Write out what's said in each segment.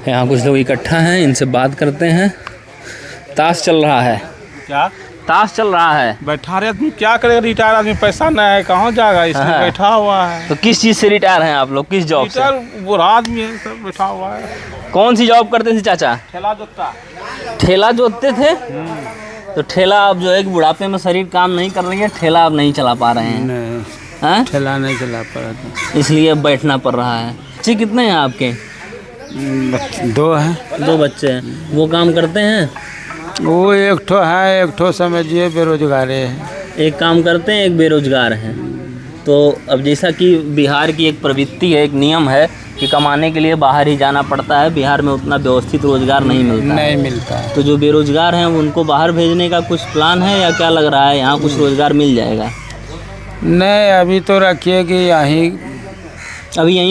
यहाँ कुछ लोग इकट्ठा हैं, इनसे बात करते हैं। ताश चल रहा है। क्या ताश चल रहा है? बैठा रहे आदमी क्या करेगा, रिटायर आदमी पैसा नहीं है कहाँ जाएगा, इसलिए बैठा हुआ है। तो किस चीज़ से रिटायर हैं आप लोग, किस जॉब से? बुरा आदमी है, सब बैठा हुआ है। कौन सी जॉब करते थे चाचा? ठेला जोतता। ठेला जोतते थे? तो ठेला अब जो है कि बुढ़ापे में शरीर काम नहीं कर रही है, ठेला अब नहीं चला पा रहे हैं? नहीं, ठेला नहीं चला पा रहा था, इसलिए अब बैठना पड़ रहा है। बच्चे कितने हैं आपके? 2 हैं। 2 बच्चे हैं। वो काम करते हैं? वो एक ठो है, एक ठो समझिए बेरोजगार है। एक काम करते हैं, एक बेरोजगार हैं। तो अब जैसा कि बिहार की एक प्रवृत्ति है, एक नियम है कि कमाने के लिए बाहर ही जाना पड़ता है। बिहार में उतना व्यवस्थित रोजगार नहीं मिलता है। तो जो बेरोजगार हैं उनको बाहर भेजने का कुछ प्लान है या क्या लग रहा है, यहाँ कुछ रोजगार मिल जाएगा? नहीं, अभी तो रखिए कि यहीं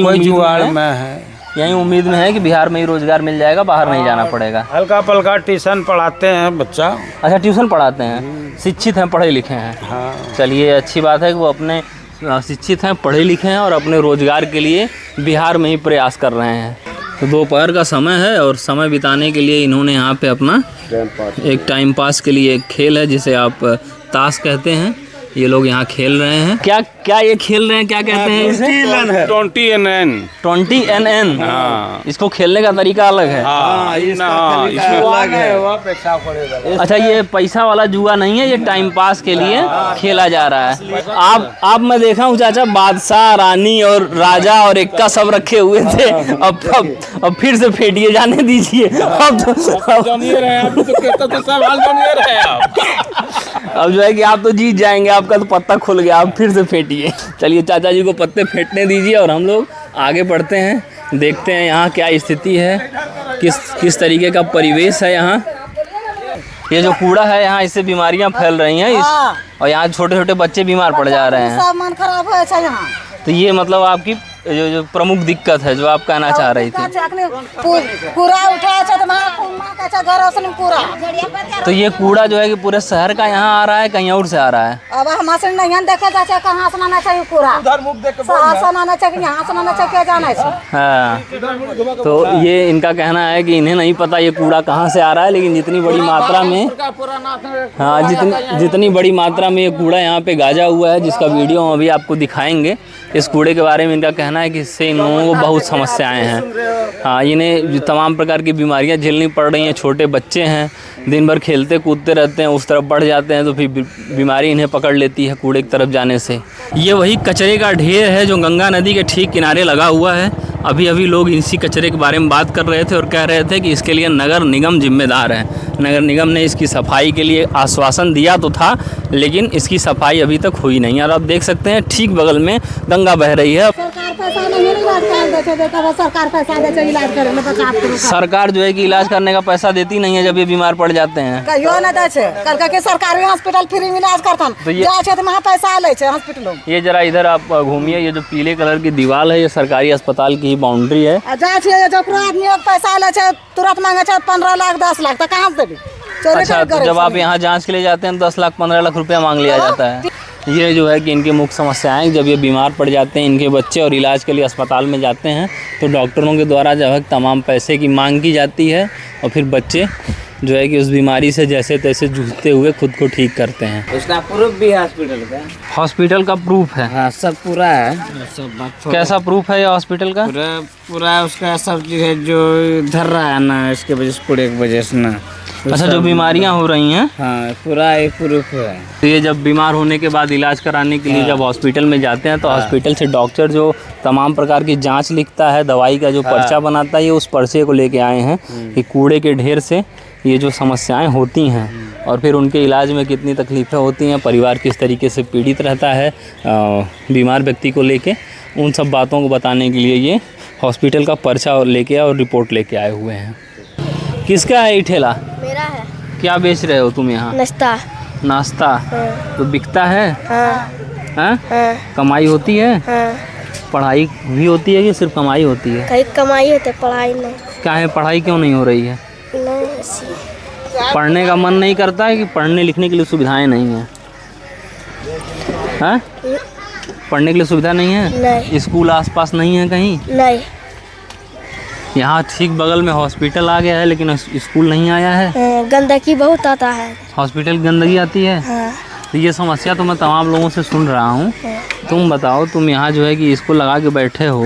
कोई जुगाड़ में है, यहीं उम्मीद में है कि बिहार में ही रोजगार मिल जाएगा, बाहर नहीं जाना पड़ेगा। हल्का पलका ट्यूशन पढ़ाते हैं बच्चा। अच्छा, ट्यूशन पढ़ाते हैं, शिक्षित हैं, पढ़े लिखे हैं। हाँ। चलिए, अच्छी बात है कि वो अपने शिक्षित हैं, पढ़े लिखे हैं और अपने रोजगार के लिए बिहार में ही प्रयास कर रहे हैं। तो दोपहर का समय है और समय बिताने के लिए इन्होंने यहाँ पे अपना एक टाइम पास के लिए एक खेल है जिसे आप ताश कहते हैं, ये लोग यहाँ खेल रहे हैं। क्या ये खेल रहे हैं, क्या कहते हैं इसे? 20 NN। हाँ। इसको खेलने का तरीका अलग है। अच्छा, ये पैसा वाला जुआ नहीं है, ये टाइम पास के लिए खेला जा रहा है। आप मैं देखा हूँ चाचा, बादशाह, रानी और राजा और एक्का सब रखे हुए थे। अब फिर से फेटिए, जाने दीजिए। अब जो है कि आप तो जीत जाएंगे, आपका तो पत्ता खुल गया, आप फिर से फेंटिए। चलिए, चाचा जी को पत्ते फेंटने दीजिए और हम लोग आगे बढ़ते हैं, देखते हैं यहाँ क्या स्थिति है, किस तरीके का परिवेश है यहाँ। ये जो कूड़ा है यहाँ, इससे बीमारियाँ फैल रही हैं और यहाँ छोटे छोटे बच्चे बीमार पड़ जा रहे हैं। मन खराब है यहाँ। तो ये मतलब आपकी जो प्रमुख दिक्कत है जो आप कहना चाह रही थी। तो ये कूड़ा जो है कि पूरे शहर का यहाँ आ रहा है, कहीं और से आ रहा है? अब हम से नहीं देखा जाए कहाँ से आना चाहिए कूड़ा, उधर मुख देख के आना चाहिए, यहाँ से आना चाहिए, क्या जाना है। हाँ, तो ये इनका कहना है कि इन्हें नहीं पता ये कूड़ा कहाँ से आ रहा है, लेकिन जितनी बड़ी मात्रा में, हाँ, जितनी बड़ी मात्रा में ये कूड़ा यहाँ पे गाजा हुआ है, जिसका वीडियो हम अभी आपको दिखाएंगे। इस कूड़े के बारे में इनका कहना है कि इससे इन लोगों को बहुत समस्याएं हैं। हाँ, इन्हें तमाम प्रकार की बीमारियां झेलनी पड़ रही हैं। छोटे बच्चे हैं, दिन भर खेलते कूदते रहते हैं, उस तरफ बढ़ जाते हैं तो फिर बीमारी इन्हें पकड़ लेती है कूड़े की तरफ जाने से। ये वही कचरे का ढेर है जो गंगा नदी के ठीक किनारे लगा हुआ है। अभी लोग इसी कचरे के बारे में बात कर रहे थे और कह रहे थे कि इसके लिए नगर निगम जिम्मेदार है। नगर निगम ने इसकी सफाई के लिए आश्वासन दिया तो था, लेकिन इसकी सफाई अभी तक हुई नहीं। और आप देख सकते हैं ठीक बगल में गंगा बह रही है। सरकार जो है कि इलाज करने का पैसा देती नहीं है जब ये बीमार पड़ जाते हैं। सरकारी हॉस्पिटल फ्री में इलाज करता है, ये जरा इधर आप घूमिए, ये जो पीले कलर की दीवार है ये सरकारी अस्पताल की बाउंड्री है। पैसा तुरंत मांगे 15 लाख 10 लाख तो कहाँ से देगी? अच्छा, तो जब आप यहाँ जांच के लिए जाते हैं 10 लाख 15 लाख रुपया मांग लिया जाता है। ये जो है कि इनकी मुख्य समस्याएं, जब ये बीमार पड़ जाते हैं इनके बच्चे और इलाज के लिए अस्पताल में जाते हैं तो डॉक्टरों के द्वारा जो है तमाम पैसे की मांग की जाती है और फिर बच्चे जो है कि उस बीमारी से जैसे तैसे जूझते हुए खुद को ठीक करते हैं। उसका प्रूफ भी है हॉस्पिटल का प्रूफ है? हाँ, सब पूरा है। सब कैसा प्रूफ है ये हॉस्पिटल का? पूरा उसका सब चीज़ है जो धर रहा है ना, इसके वजह से कूड़े की वजह से ना। अच्छा, जो बीमारियां हो रही हैं, हाँ, पूरा एक प्रूफ है। तो ये जब बीमार होने के बाद इलाज कराने के लिए जब हॉस्पिटल में जाते हैं तो हॉस्पिटल से डॉक्टर जो तमाम प्रकार की जांच लिखता है, दवाई का जो पर्चा बनाता है, ये उस पर्चे को लेके आए हैं कि कूड़े के ढेर से ये जो समस्याएं होती हैं और फिर उनके इलाज में कितनी तकलीफ़ें होती हैं, परिवार किस तरीके से पीड़ित रहता है बीमार व्यक्ति को लेके, उन सब बातों को बताने के लिए ये हॉस्पिटल का पर्चा लेके और रिपोर्ट लेके आए हुए हैं। किसका है ये ठेला? मेरा है। क्या बेच रहे हो तुम यहाँ? नाश्ता। हाँ। तो बिकता है? हाँ। हाँ? हाँ। कमाई होती है? हाँ। पढ़ाई भी होती है कि सिर्फ कमाई होती है? कहीं कमाई होती है, पढ़ाई नहीं। क्या है, पढ़ाई क्यों नहीं हो रही है? नहीं, पढ़ने का मन नहीं करता है कि पढ़ने लिखने के लिए सुविधाएं नहीं हैं? हाँ? पढ़ने के लिए सुविधा नहीं है? नहीं। स्कूल आसपास नहीं है कहीं? नहीं। यहाँ ठीक बगल में हॉस्पिटल आ गया है लेकिन स्कूल नहीं आया है। गंदगी बहुत आता है। हॉस्पिटल गंदगी आती है। हाँ। तो ये समस्या तो मैं तमाम लोगों से सुन रहा हूँ। तुम बताओ, तुम यहाँ जो है कि इसको लगा के बैठे हो,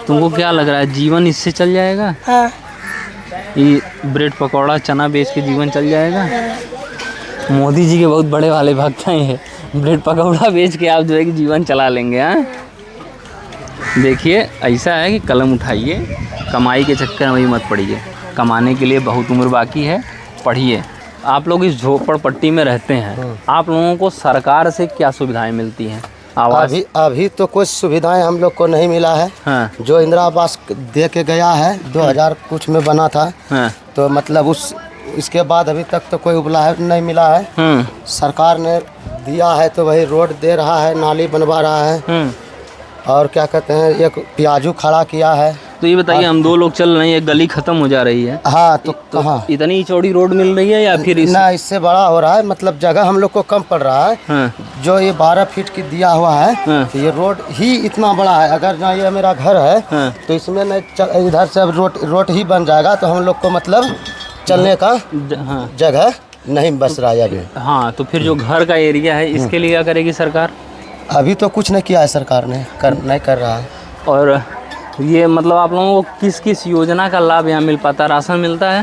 तुमको क्या लग रहा है जीवन इससे चल जाएगा? हाँ। ये ब्रेड पकौड़ा चना बेच के जीवन चल जाएगा? मोदी जी के बहुत बड़े वाले भक्त हैं ये, ब्रेड पकौड़ा बेच के आप जो है कि जीवन चला लेंगे। हाँ, देखिए ऐसा है कि कलम उठाइए, कमाई के चक्कर में मत पड़िए। कमाने के लिए बहुत उम्र बाकी है, पढ़िए। आप लोग इस झोपड़पट्टी में रहते हैं, आप लोगों को सरकार से क्या सुविधाएं मिलती हैं? आवास अभी तो कुछ सुविधाएं हम लोग को नहीं मिला है। हाँ। जो इंदिरा आवास दे के गया है 2000 कुछ में बना था। हाँ। तो मतलब इसके बाद अभी तक तो कोई उपलब्ध नहीं मिला है। सरकार ने दिया है तो वही रोड दे रहा है, नाली बनवा रहा है, और क्या कहते हैं एक प्याजू खड़ा किया है। तो ये बताइए, हम दो लोग चल रहे हैं, एक गली खत्म हो जा रही है। हाँ, तो कहाँ इतनी चौड़ी रोड मिल रही है या फिर ना इससे बड़ा हो रहा है? मतलब जगह हम लोग को कम पड़ रहा है। हाँ। जो ये 12 फीट की दिया हुआ है। हाँ। तो ये रोड ही इतना बड़ा है। अगर जहाँ ये मेरा घर है। हाँ। तो इसमें नहीं इधर से रोड ही बन जाएगा, तो हम लोग को मतलब चलने का जगह नहीं बच रहा है अभी। हाँ, तो फिर जो घर का एरिया है इसके लिए क्या करेगी सरकार? अभी तो कुछ नहीं किया है सरकार ने, नहीं कर रहा है। और ये मतलब आप लोगों को किस किस योजना का लाभ यहाँ मिल पाता है? राशन मिलता है?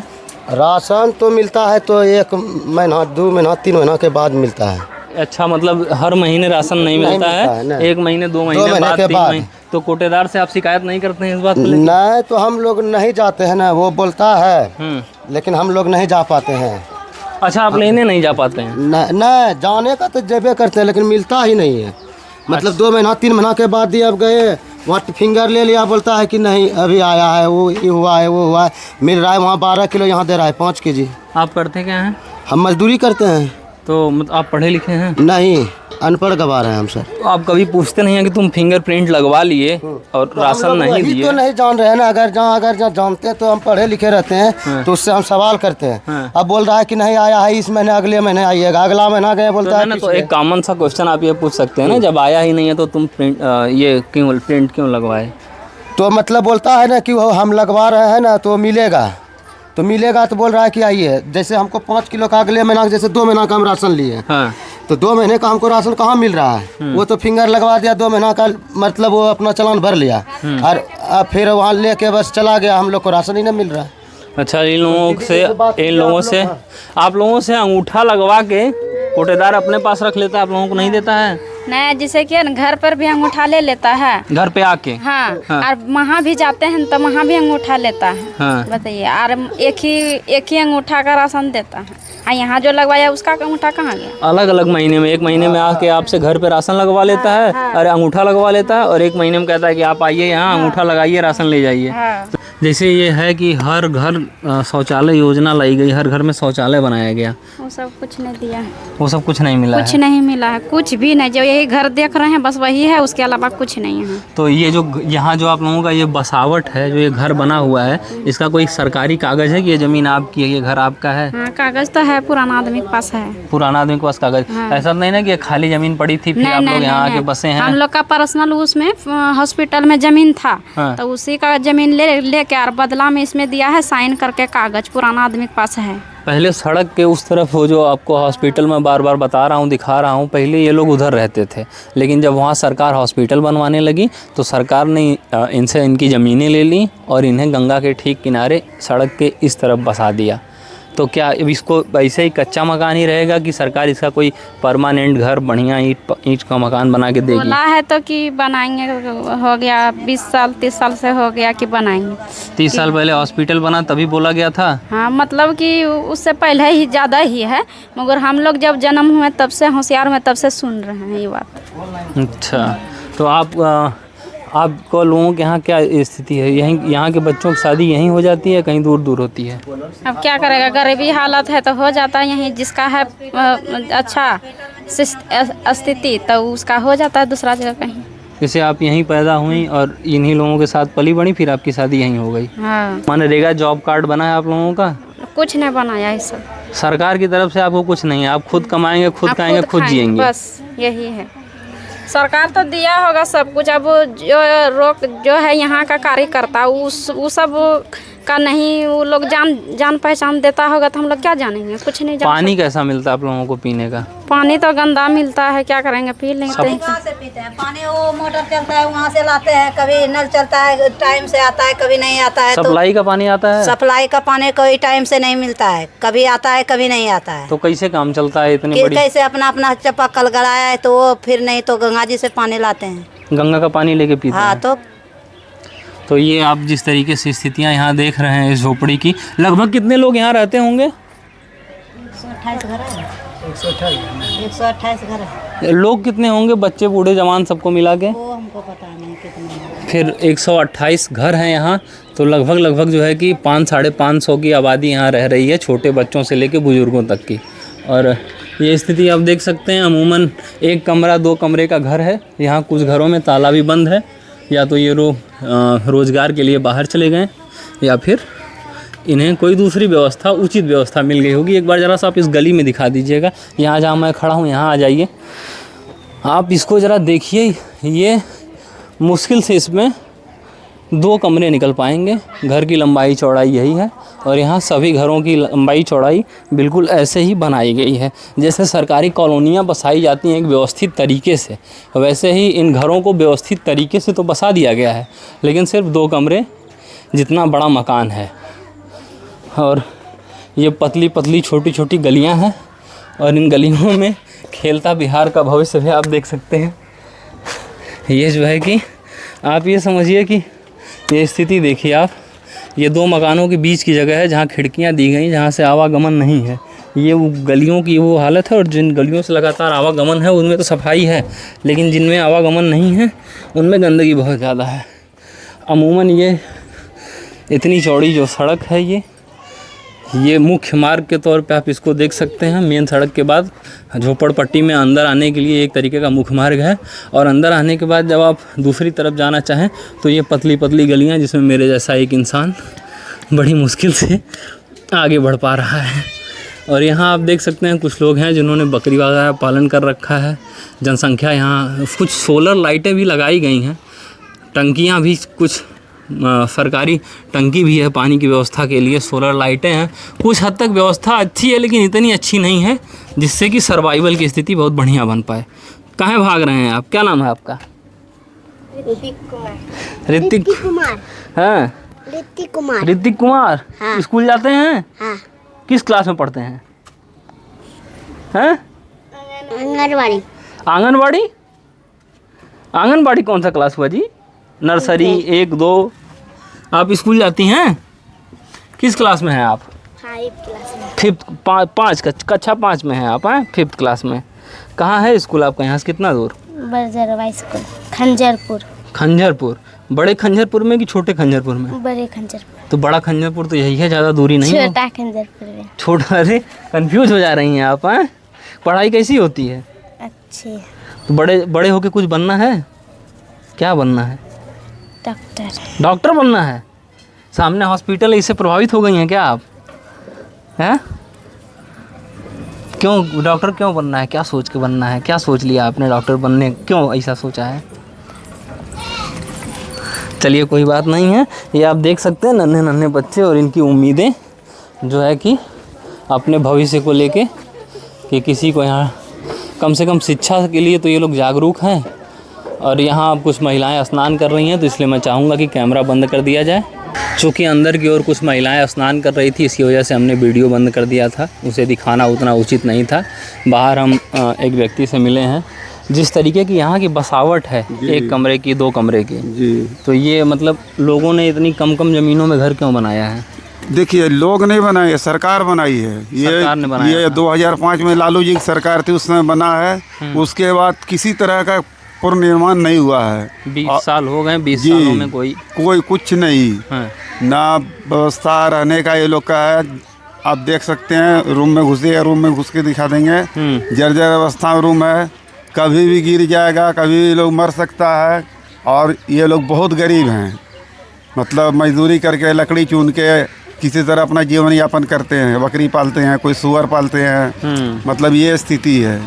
राशन तो मिलता है तो 1 महीना 2 महीना 3 महीना के बाद मिलता है। अच्छा, मतलब हर महीने राशन नहीं मिलता है? 1 महीने 2 महीने बाद 3 महीने। तो कोटेदार से आप शिकायत नहीं करते हैं इस बात को? नहीं, तो हम लोग नहीं जाते हैं ना, वो बोलता है लेकिन हम लोग नहीं जा पाते हैं। अच्छा, आप लेने नहीं जा पाते हैं? नहीं, जाने का तो जबे करते हैं लेकिन मिलता ही नहीं है। मतलब 2 महीना 3 महीना के बाद ही अब गए वहाँ फिंगर ले लिया, बोलता है कि नहीं अभी आया है, वो ये हुआ है वो हुआ है। मिल रहा है वहाँ 12 किलो, यहाँ दे रहा है 5 kg। आप करते क्या हैं? हम मजदूरी करते हैं। तो मतलब आप पढ़े लिखे हैं? नहीं, अनपढ़ गवार हैं हम सर। तो आप कभी पूछते नहीं हैं कि तुम फिंगरप्रिंट लगवा लिए और राशन नहीं दिए? तो नहीं जान रहे हैं ना। अगर जहाँ जानते तो हम पढ़े लिखे रहते हैं। तो उससे हम सवाल करते हैं। अब बोल रहा है कि नहीं आया है इस महीने, अगले महीने आइएगा, अगला महीना गए बोलता है। तो एक कॉमन सा क्वेश्चन आप ये पूछ सकते हैं ना, जब आया ही नहीं है तो तुम ये प्रिंट क्यों लगवाए? तो मतलब बोलता है ना कि वो हम लगवा रहे हैं ना तो मिलेगा, तो बोल रहा है कि आइए। जैसे हमको 5 किलो का अगले महीना, जैसे 2 महीना का हम राशन लिए। हाँ। तो 2 महीने का हमको राशन कहाँ मिल रहा है? वो तो फिंगर लगवा दिया 2 महीना का, मतलब वो अपना चालान भर लिया और फिर वहाँ लेके बस चला गया, हम लोग को राशन ही नहीं मिल रहा है। अच्छा, इन लोगों से आप लोगों से अंगूठा लगवा के कोटेदार अपने पास रख लेता है, आप लोगों को नहीं देता है? नहीं, जैसे कि घर पर भी अंगूठा ले लेता है, घर पे आके। हाँ, और वहाँ भी जाते हैं तो वहाँ भी अंगूठा लेता है। हाँ। बताइए, और एक ही अंगूठा का राशन देता है। यहाँ जो लगवाया उसका अंगूठा कहाँ गया? अलग अलग महीने में, एक महीने में आके आपसे घर पे राशन लगवा लेता है और अंगूठा लगवा लेता है, और एक महीने में कहता है कि आप आइए यहाँ अंगूठा लगाइए, राशन ले जाइए। जैसे ये है कि हर घर शौचालय योजना लाई गई, हर घर में शौचालय बनाया गया, वो सब कुछ नहीं दिया है। वो सब कुछ नहीं मिला, कुछ नहीं मिला है, कुछ भी नहीं। जो यही घर देख रहे हैं बस वही है, उसके अलावा कुछ नहीं है। तो ये जो यहाँ जो आप लोगों का ये बसावट है, जो ये घर बना हुआ है, इसका कोई सरकारी कागज है कि ये जमीन आपकी है, ये घर आपका है? हाँ, कागज तो है, पुराना आदमी के पास है। पुराना आदमी के पास कागज? हाँ। ऐसा नहीं ना कि खाली जमीन पड़ी थी फिर आप लोग यहाँ आके बसे हैं? हम लोग का पर्सनल उसमें हॉस्पिटल में जमीन था। हाँ। तो उसी का जमीन ले के और बदला में इसमें दिया है साइन करके कागज, पुराना आदमी के पास है। पहले सड़क के उस तरफ हो, जो आपको हॉस्पिटल में बार बार बता रहा हूँ, दिखा रहा हूँ, पहले ये लोग उधर रहते थे, लेकिन जब वहाँ सरकार हॉस्पिटल बनवाने लगी तो सरकार ने इनसे इनकी ज़मीनें ले ली और इन्हें गंगा के ठीक किनारे सड़क के इस तरफ बसा दिया। तो क्या अब इसको ऐसे ही कच्चा मकान ही रहेगा कि सरकार इसका कोई परमानेंट घर बढ़िया ईंट का मकान बना के देगी? बोला है तो कि बनाएंगे, हो गया 20 साल 30 साल से हो गया कि बनाएंगे। 30 साल पहले हॉस्पिटल बना तभी बोला गया था? हाँ, मतलब कि उससे पहले ही ज़्यादा ही है, मगर हम लोग जब जन्म हुए तब से होशियार हुए तब से सुन रहे हैं ये बात। अच्छा, तो आपको लोगों के यहाँ क्या स्थिति है? यहाँ के बच्चों की शादी यहीं हो जाती है, कहीं दूर दूर होती है? अब क्या करेगा, गरीबी हालत है तो हो जाता है यहीं, जिसका है अच्छा स्थिति तो उसका हो जाता है दूसरा जगह कहीं। जैसे आप यहीं पैदा हुई और इन्हीं लोगों के साथ पली बड़ी, फिर आपकी शादी यहीं हो गई? हाँ। मनरेगा जॉब कार्ड बना है आप लोगों का? कुछ नहीं बनाया है सब, सरकार की तरफ से आपको कुछ नहीं है, आप खुद कमाएंगे, खुद खाएंगे, खुद जिएंगे, बस यही है। सरकार तो दिया होगा सब कुछ, अब जो है यहाँ का कार्यकर्ता वो सब का नहीं, वो लोग जान पहचान देता होगा तो हम लोग क्या जानेंगे, कुछ नहीं जान। पानी कैसा मिलता है आप लोगों को पीने का? पानी तो गंदा मिलता है, क्या करेंगे, पी लेते हैं। कहाँ से पीते हैं पानी? वो मोटर चलता है वहाँ से लाते हैं, कभी नल चलता है टाइम से आता है, कभी नहीं आता है। सप्लाई का पानी आता है? सप्लाई का पानी कोई टाइम से नहीं मिलता है, कभी आता है कभी नहीं आता है। तो कैसे काम चलता है इतनी बड़ी? कैसे अपना अपना चापाकल गड़ाया है तो वो फिर नहीं तो गंगा जी से पानी लाते हैं। गंगा का पानी लेके पीते हाँ हैं? तो ये आप जिस तरीके से स्थितियाँ यहाँ देख रहे हैं इस झोपड़ी की, लगभग कितने लोग यहाँ रहते होंगे? 128 घर है। 128 घर है। लोग कितने होंगे, बच्चे बूढ़े जवान सबको मिला के? वो हमको पता नहीं कितने। फिर 128 घर हैं यहाँ, तो लगभग जो है कि 500-550 की आबादी यहाँ रह रही है, छोटे बच्चों से लेके बुजुर्गों तक की। और ये स्थिति आप देख सकते हैं, अमूमन 1 कमरा 2 कमरे का घर है। यहाँ कुछ घरों में ताला भी बंद है, या तो ये लोग रोज़गार के लिए बाहर चले गए या फिर इन्हें कोई दूसरी व्यवस्था, उचित व्यवस्था मिल गई होगी। एक बार ज़रा सा आप इस गली में दिखा दीजिएगा, यहाँ जहाँ मैं खड़ा हूँ यहाँ आ जाइए, आप इसको ज़रा देखिए। ये मुश्किल से इसमें 2 कमरे निकल पाएंगे। घर की लंबाई चौड़ाई यही है और यहाँ सभी घरों की लंबाई चौड़ाई बिल्कुल ऐसे ही बनाई गई है। जैसे सरकारी कॉलोनियाँ बसाई जाती हैं एक व्यवस्थित तरीके से, वैसे ही इन घरों को व्यवस्थित तरीके से तो बसा दिया गया है, लेकिन सिर्फ 2 कमरे जितना बड़ा मकान है। और ये पतली पतली छोटी छोटी गलियाँ हैं और इन गलियों में खेलता बिहार का भविष्य भी आप देख सकते हैं। ये जो है कि आप ये समझिए कि ये स्थिति देखिए आप, ये 2 मकानों के बीच की जगह है जहाँ खिड़कियाँ दी गई, जहाँ से आवागमन नहीं है। ये वो गलियों की वो हालत है, और जिन गलियों से लगातार आवागमन है उनमें तो सफाई है, लेकिन जिनमें आवागमन नहीं है उनमें गंदगी बहुत ज़्यादा है। अमूमन ये इतनी चौड़ी जो सड़क है, ये मुख्य मार्ग के तौर पे आप इसको देख सकते हैं। मेन सड़क के बाद झोपड़पट्टी में अंदर आने के लिए एक तरीके का मुख्य मार्ग है, और अंदर आने के बाद जब आप दूसरी तरफ जाना चाहें तो ये पतली पतली गलियां, जिसमें मेरे जैसा एक इंसान बड़ी मुश्किल से आगे बढ़ पा रहा है। और यहाँ आप देख सकते हैं कुछ लोग हैं जिन्होंने बकरी वगैरह पालन कर रखा है। जनसंख्या यहाँ, कुछ सोलर लाइटें भी लगाई गई हैं, टंकियाँ भी, कुछ सरकारी टंकी भी है पानी की व्यवस्था के लिए, सोलर लाइटें हैं। कुछ हद तक व्यवस्था अच्छी है, लेकिन इतनी अच्छी नहीं है जिससे कि सर्वाइवल की स्थिति बहुत बढ़िया बन पाए। कहाँ भाग रहे हैं आप? क्या नाम है आपका? ऋतिक कुमार। ऋतिक कुमार। हाँ, ऋतिक कुमार। ऋतिक कुमार। हाँ। स्कूल जाते हैं? हाँ। किस क्लास में पढ़ते हैं? हैं? आंगनवाड़ी। आंगनवाड़ी? आंगनवाड़ी कौन सा क्लास हुआ जी? नर्सरी 1 2? आप स्कूल जाती हैं? किस क्लास में हैं आप? 5 क्लास में। 5th कक्षा 5 में हैं आप? हैं 5th क्लास में। कहाँ है स्कूल आपका? यहाँ से कितना दूर? बरजरवा स्कूल, खंजरपुर। खंजरपुर? बड़े खंजरपुर में कि छोटे खंजरपुर में? बड़े खंजरपुर। तो बड़ा खंजरपुर तो यही है, ज़्यादा दूरी नहीं है। छोटा खंजरपुर में। छोटा? अरे कंफ्यूज हो जा रही हैं आप। हैं पढ़ाई कैसी होती है? अच्छी। तो बड़े होके कुछ बनना है? क्या बनना है? डॉक्टर। डॉक्टर बनना है? सामने हॉस्पिटल है, इससे प्रभावित हो गई हैं क्या आप? हैं? क्यों डॉक्टर क्यों बनना है? क्या सोच के बनना है? क्या सोच लिया आपने डॉक्टर बनने, क्यों ऐसा सोचा है? चलिए कोई बात नहीं है। ये आप देख सकते हैं नन्हे नन्हे बच्चे और इनकी उम्मीदें जो है कि अपने भविष्य को लेके, कि किसी को यहाँ कम से कम शिक्षा के लिए तो ये लोग जागरूक हैं। और यहाँ अब कुछ महिलाएं स्नान कर रही हैं, तो इसलिए मैं चाहूँगा कि कैमरा बंद कर दिया जाए। चूँकि अंदर की ओर कुछ महिलाएं स्नान कर रही थी, इसकी वजह से हमने वीडियो बंद कर दिया था, उसे दिखाना उतना उचित नहीं था। बाहर हम एक व्यक्ति से मिले हैं। जिस तरीके की यहाँ की बसावट है, 1 कमरे की 2 कमरे की जी, तो ये मतलब लोगों ने इतनी कम ज़मीनों में घर क्यों बनाया है? देखिए, लोग नहीं बनाए, सरकार बनाई है। सरकार ने बनाया। ये 2005 में लालू जी की सरकार थी, उसने बना है। उसके बाद किसी तरह का पुनर्निर्माण नहीं हुआ है। 20 साल हो गए, 20 सालों में कोई कुछ नहीं। ना व्यवस्था रहने का ये लोग का है। आप देख सकते हैं, रूम में घुसे, रूम में घुस के दिखा देंगे, जर्जर अवस्था में रूम है, कभी भी गिर जाएगा, कभी भी लोग मर सकता है। और ये लोग बहुत गरीब हैं, मतलब मजदूरी करके लकड़ी चुन के किसी तरह अपना जीवन यापन करते हैं। बकरी पालते हैं, कोई सुअर पालते हैं, मतलब ये स्थिति है।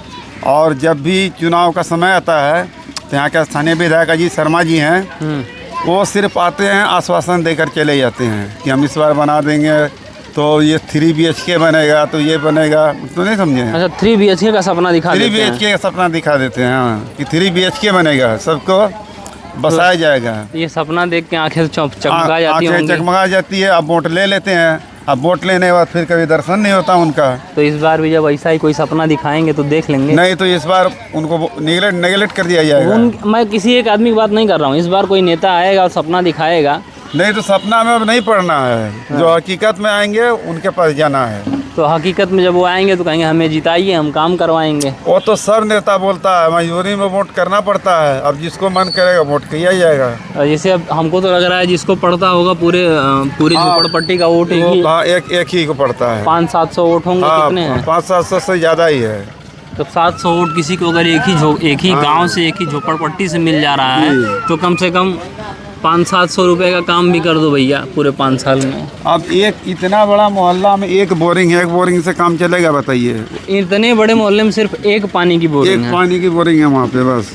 और जब भी चुनाव का समय आता है तो यहाँ के स्थानीय विधायक अजीत शर्मा जी हैं, वो सिर्फ आते हैं, आश्वासन देकर चले जाते हैं कि हम इस बार बना देंगे, तो ये 3 BHK बनेगा, तो ये बनेगा, तो नहीं समझे। अच्छा 3 BHK का सपना दिखा 3 देते हैं। BHK का सपना दिखा देते हैं, हाँ, कि 3 BHK बनेगा, सबको बसाया जाएगा। ये सपना देख के आंखें चमका जाती आंखें होंगी। चकमका जाती है। अब वोट ले लेते हैं, अब वोट लेने के बाद फिर कभी दर्शन नहीं होता उनका। तो इस बार भी जब ऐसा ही कोई सपना दिखाएंगे तो देख लेंगे। नहीं तो इस बार उनको नेगलेक्ट कर दिया जाएगा। मैं किसी एक आदमी की बात नहीं कर रहा हूँ, इस बार कोई नेता आएगा और सपना दिखाएगा। नहीं तो सपना में अब नहीं पढ़ना है, जो हकीकत में आएंगे उनके पास जाना है। तो हकीकत में जब वो आएंगे तो कहेंगे हमें जिताइए, हम काम करवाएंगे। वो तो सब नेता बोलता है, मजबूरी में वोट करना पड़ता है। अब जिसको मन करेगा वोट किया जाएगा। और जैसे अब हमको तो लग रहा है जिसको पड़ता होगा पूरी झोपड़पट्टी का वोट एक ही को पड़ता है। 500-700 वोट होंगे। कितने हैं? 500-700 से ज़्यादा ही है। तो 700 वोट किसी को अगर एक ही गांव से, एक ही झोपड़पट्टी से मिल जा रहा है तो कम से कम 500-700 रुपए का काम भी कर दो भैया पूरे 5 साल में। अब एक इतना बड़ा मोहल्ला में एक बोरिंग है, एक बोरिंग से काम चलेगा बताइए। इतने बड़े मोहल्ले में सिर्फ एक पानी की बोरिंग है। एक पानी की बोरिंग है वहाँ पे बस।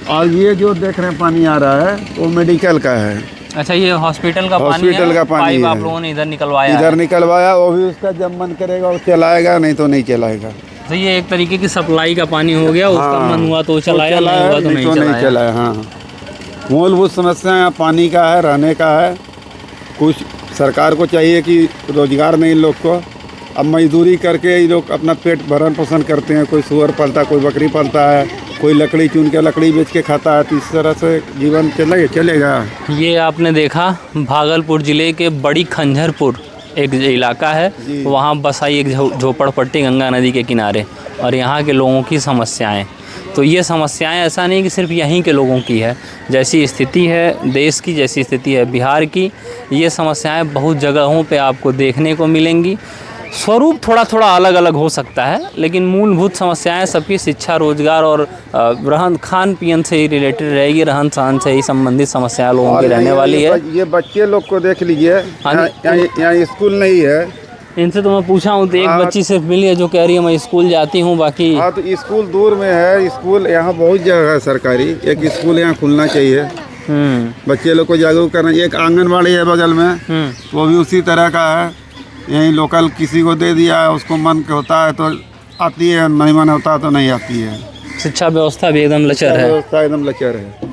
और ये जो देख रहे हैं पानी आ रहा है वो मेडिकल का है। अच्छा ये हॉस्पिटल का पानी है। हॉस्पिटल का पानी पाइप है। आप लोगों ने इधर निकलवाया इधर निकलवाया, वो भी उसका जब मन करेगा वो चलाएगा, नहीं तो नहीं चलाएगा। तो ये एक तरीके की सप्लाई का पानी हो गया। उसका मन हुआ तो चलाया, नहीं हुआ तो नहीं चलाया। हाँ, मूलभूत समस्या पानी का है, रहने का है। कुछ सरकार को चाहिए कि रोजगार नहीं इन लोग को। अब मजदूरी करके ये लोग अपना पेट भरण पोषण करते हैं। कोई सुअर पालता है, कोई बकरी पालता है, कोई लकड़ी चुन के लकड़ी बेच के खाता है। तो इस तरह से जीवन चलेगा। ये आपने देखा भागलपुर ज़िले के बड़ी खंजरपुर एक इलाका है, वहाँ बसाई एक झोपड़पट्टी गंगा नदी के किनारे, और यहाँ के लोगों की समस्याएं। तो ये समस्याएं ऐसा नहीं कि सिर्फ यहीं के लोगों की है। जैसी स्थिति है देश की, जैसी स्थिति है बिहार की, ये समस्याएं बहुत जगहों पे आपको देखने को मिलेंगी। स्वरूप थोड़ा थोड़ा अलग अलग हो सकता है, लेकिन मूलभूत समस्याएं सबकी शिक्षा, रोजगार और रहन खान पीन से ही रिलेटेड रहेगी। रहन सहन से ही संबंधित समस्याएं लोगों की रहने वाली है। ये बच्चे लोग को देख लीजिए, यहाँ स्कूल नहीं है। इनसे तो मैं पूछा हूँ तो एक बच्ची सिर्फ मिली है जो कह रही है मैं स्कूल जाती हूँ, बाकी। हाँ तो स्कूल दूर में है। स्कूल यहाँ बहुत जगह है सरकारी, एक स्कूल यहाँ खुलना चाहिए। बच्चे लोग को जागरूक करना। एक आंगनबाड़ी है बगल में, वो भी उसी तरह का है। यहीं लोकल किसी को दे दिया है, उसको मन होता है तो आती है, नहीं मन होता तो नहीं आती है। शिक्षा व्यवस्था भी एकदम लचर है। व्यवस्था एकदम लचर है।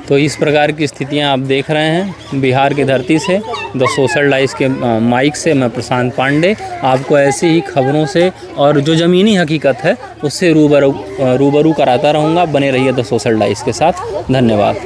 तो इस प्रकार की स्थितियां आप देख रहे हैं बिहार की धरती से। द सोशल लाइफ के माइक से मैं प्रशांत पांडे आपको ऐसी ही खबरों से और जो ज़मीनी हकीकत है उससे रूबरू कराता रहूँगा। बने रहिए द सोशल लाइफ के साथ। धन्यवाद।